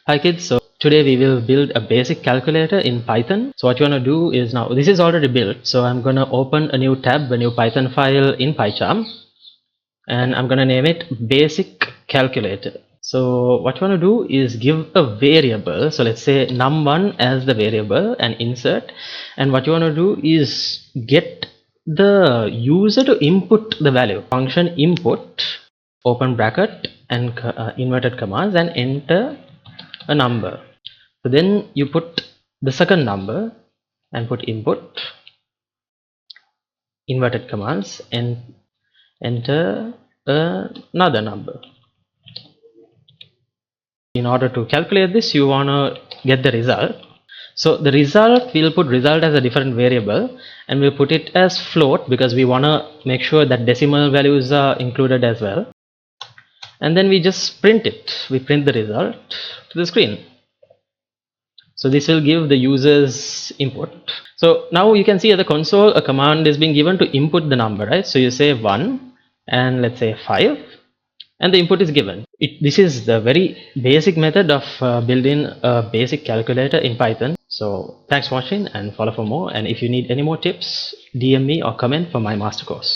Hi kids, so today we will build a basic calculator in Python. So what you want to do is, now this is already built, so I'm going to open a new tab, a new Python file in PyCharm, and I'm going to name it basic calculator. So what you want to do is give a variable, so let's say num1 as the variable and insert, and what you want to do is get the user to input the value. Function input, open bracket and inverted commas, and enter a number. So then you put the second number and put input, inverted commas, and enter another number. In order to calculate this, you want to get the result. So the result, we'll put result as a different variable and we'll put it as float because we want to make sure that decimal values are included as well. And then we just print it. We print the result to the screen. So this will give the user's input. So now you can see at the console a command is being given to input the number, right? So you say 1 and let's say 5 and the input is given. This is the very basic method of building a basic calculator in Python. So thanks for watching and follow for more, and if you need any more tips, DM me or comment for my master course.